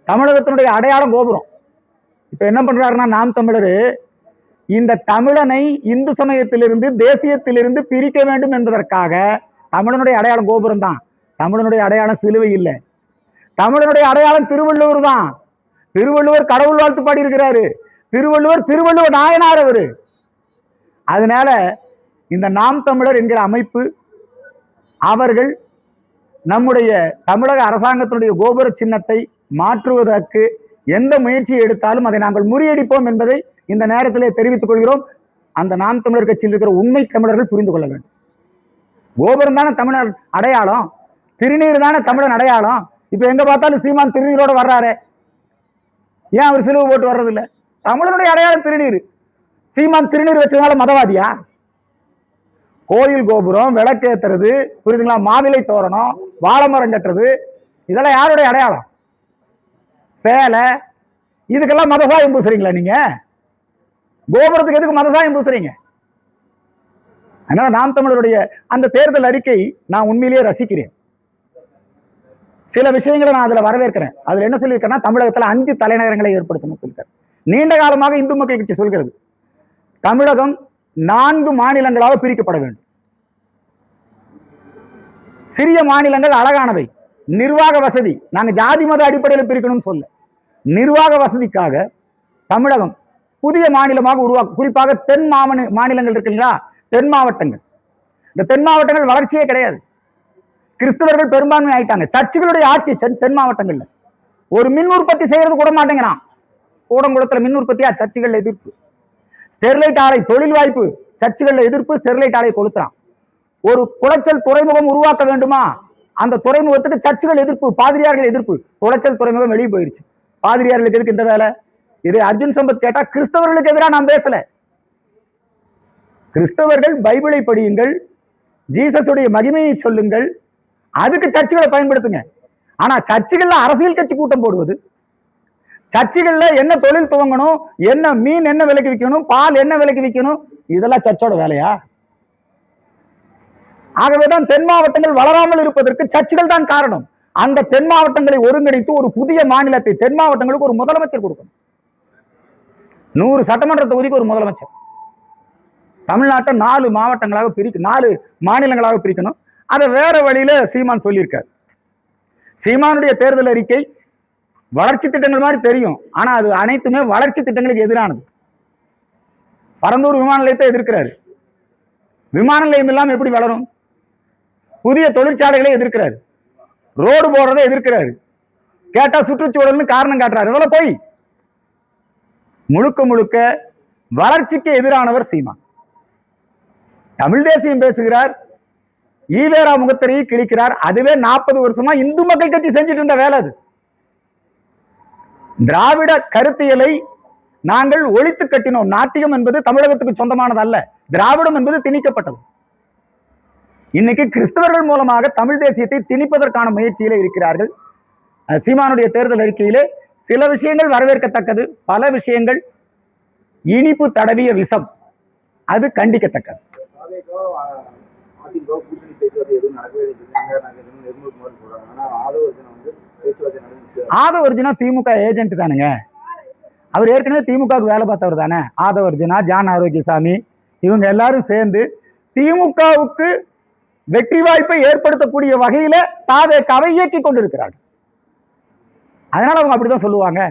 தமிழகத்தினுடைய அடையாளம் கோபுரம். இப்ப என்ன பண்றாருன்னா நாம் தமிழர் இந்த தமிழனை இந்து சமயத்திலிருந்து தேசியத்திலிருந்து பிரிக்க வேண்டும் என்பதற்காக தமிழனுடைய அடையாளம் கோபுரம் தான். தமிழனுடைய அடையாளம் சிலுவை இல்லை. தமிழனுடைய அடையாளம் திருவள்ளுவர் தான். திருவள்ளுவர் கடவுள் வாழ்த்து பாடி இருக்கிறாரு. திருவள்ளுவர் நாயனார் அவரு. அதனால இந்த நாம் தமிழர் என்கிற அமைப்பு அவர்கள் நம்முடைய தமிழக அரசாங்கத்தினுடைய கோபுர சின்னத்தை மாற்றுவதற்கு எந்த முயற்சியை எடுத்தாலும் அதை நாங்கள் முறியடிப்போம் என்பதை இந்த நேரத்திலே தெரிவித்துக் கொள்கிறோம். அந்த நாம் தமிழர் கட்சியில் இருக்கிற உண்மை தமிழர்கள் புரிந்து கொள்ள வேண்டும். கோபுரம் தானே தமிழர் அடையாளம், திருநீர் தானே தமிழன் அடையாளம். இப்ப எங்க பார்த்தாலும் சீமான் திருநீரோட வர்றாரு. ஏன் அவர் சிலுவை போட்டு வர்றது இல்லை? தமிழனுடைய அடையாளம் திருநீர். சீமான் திருநீர் வச்சதுனால மதவாதியா? கோயில் கோபுரம், விளக்கேத்துறது, புரியுதுங்களா, மாவிலை தோரணம், வாழைமரம் கட்டுறது, இதெல்லாம் யாருடைய அடையாளம்? சேலை, இதுக்கெல்லாம் மதசாயம் பூசுறீங்களா நீங்க? கோபுரத்துக்கு எதுக்கு மதசாயம் பூசுறீங்க? அதனால நாம் தமிழருடைய அந்த தேர்தல் அறிக்கை நான் உண்மையிலேயே ரசிக்கிறேன். சில விஷயங்களை நான் அதுல வரவேற்கிறேன். அதுல என்ன சொல்லியிருக்கேன்னா, தமிழகத்துல 5 தலைநகரங்களை ஏற்படுத்தணும்னு சொல்லியிருக்காரு. நீண்ட காலமாக இந்து மக்கள் கட்சி சொல்கிறது தமிழகம் 4 மாநிலங்களாக பிரிக்கப்பட வேண்டும். சிறிய மாநிலங்கள் அழகானவை, நிர்வாக வசதி. நாங்க ஜாதி மத அடிப்படையில் பிரிக்கணும்னு சொல்ல, நிர்வாக வசதிக்காக தமிழகம் புதிய மாநிலமாக உருவாக்க, குறிப்பாக தென் மாநிலங்கள் இருக்குங்களா, தென் மாவட்டங்கள். இந்த தென் மாவட்டங்கள் வளர்ச்சியே கிடையாது. கிறிஸ்தவர்கள் பெரும்பான்மை ஆயிட்டாங்க. சர்ச்சுகளுடைய ஆட்சி தென் மாவட்டங்கள்ல. ஒரு மின் உற்பத்தி செய்யறது கூட மாட்டேங்கிறான். கூடங்குளத்துல மின் உற்பத்தியா, சர்ச்சுகள் எதிர்ப்பு. ஸ்டெர்லைட் ஆலை தொழில் வாய்ப்பு, சர்ச்சுகள் எதிர்ப்பு. ஸ்டெர்லைட் ஆலை கொளுத்துறான். ஒரு குளச்சல் துறைமுகம் உருவாக்க வேண்டுமா, அந்த துறைமுகத்துக்கு சர்ச்சுகள் எதிர்ப்பு, பாதிரியார்கள் எதிர்ப்பு. குளச்சல் துறைமுகம் வெளியே போயிருச்சு. பாதிரியார்களுக்கு எதுக்கு இந்த வேலை? இது அர்ஜுன் சம்பத் கேட்டா கிறிஸ்தவர்களுக்கு எதிராக நான் பேசல. கிறிஸ்தவர்கள் பைபிளை படியுங்கள், ஜீசஸுடைய மகிமையை சொல்லுங்கள், அதுக்கு சர்ச்சுகளை பயன்படுத்துங்க. ஆனா சர்ச்சுகள்ல அரசியல் கட்சி கூட்டம் போடுவது, சர்ச்சுகள்ல என்ன தொழில் துவங்கணும், என்ன மீன் என்ன விலைக்கு விற்கணும், பால் என்ன விலைக்கு விற்கணும், இதெல்லாம் சர்ச்சோட வேலையா? ஆகவேதான் தென் மாவட்டங்கள் வளராமல் இருப்பதற்கு சர்ச்சுகள் தான் காரணம். அந்த தென் மாவட்டங்களை ஒருங்கிணைத்து ஒரு புதிய மாநிலத்தை தென் மாவட்டங்களுக்கு ஒரு முதலமைச்சர் கொடுக்கணும். 100 சட்டமன்ற தொகுதிக்கு ஒரு முதலமைச்சர். தமிழ்நாட்டை 4 மாவட்டங்களாக பிரிக்க, 4 மாநிலங்களாக பிரிக்கணும். அதை வேற வழியில சீமான் சொல்லியிருக்காரு. சீமானுடைய தேர்தல் அறிக்கை வளர்ச்சி திட்டங்கள் மாதிரி தெரியும், ஆனா அது அனைத்துமே வளர்ச்சி திட்டங்களுக்கு எதிரானது. பரந்தூர் விமான நிலையத்தை எதிர்க்கிறாரு. விமான நிலையம் இல்லாமல் எப்படி வளரும்? புதிய தொழிற்சாலைகளை எதிர்க்கிறாரு. ரோடு போடுறதை எதிர்க்கிறாரு. கேட்டா சுற்றுச்சூழல்னு காரணம் காட்டுறாரு. இதெல்லாம் போய் முழுக்க முழுக்க வளர்ச்சிக்கு எதிரானவர் சீமான். தமிழ் தேசியம் பேசுகிறார், ஈவேரா முகத்திரையை கிழிக்கிறார். அதுவே 40 வருஷமா இந்து மக்கள் கட்சி செஞ்சுட்டு இருந்த வேலை. அது திராவிட கருத்தியலை நாங்கள் ஒழித்து கட்டினோம். நாட்டியம் என்பது தமிழகத்துக்கு சொந்தமானது அல்ல, திராவிடம் என்பது திணிக்கப்பட்டது. இன்னைக்கு கிறிஸ்தவர்கள் மூலமாக தமிழ் தேசியத்தை திணிப்பதற்கான முயற்சியிலே இருக்கிறார்கள். சீமானுடைய தேர்தல் அறிக்கையிலே சில விஷயங்கள் வரவேற்கத்தக்கது, பல விஷயங்கள் இனிப்பு தடவிய விஷம், அது கண்டிக்கத்தக்கது. ஆதவர்ஜுனா திமுக ஏஜென்ட் தானுங்க. அவர் ஏற்கனவே திமுகவுக்கு வேலை பார்த்தவர் தானே. ஆதவர்ஜுனா, ஜான் ஆரோக்கியசாமி, இவங்க எல்லாரும் சேர்ந்து திமுகவுக்கு வெற்றி வாய்ப்பை ஏற்படுத்தக்கூடிய வகையில தாவேக்காவை இயக்கி கொண்டிருக்கிறார்கள். அதனால அவங்க அப்படிதான் சொல்லுவாங்க.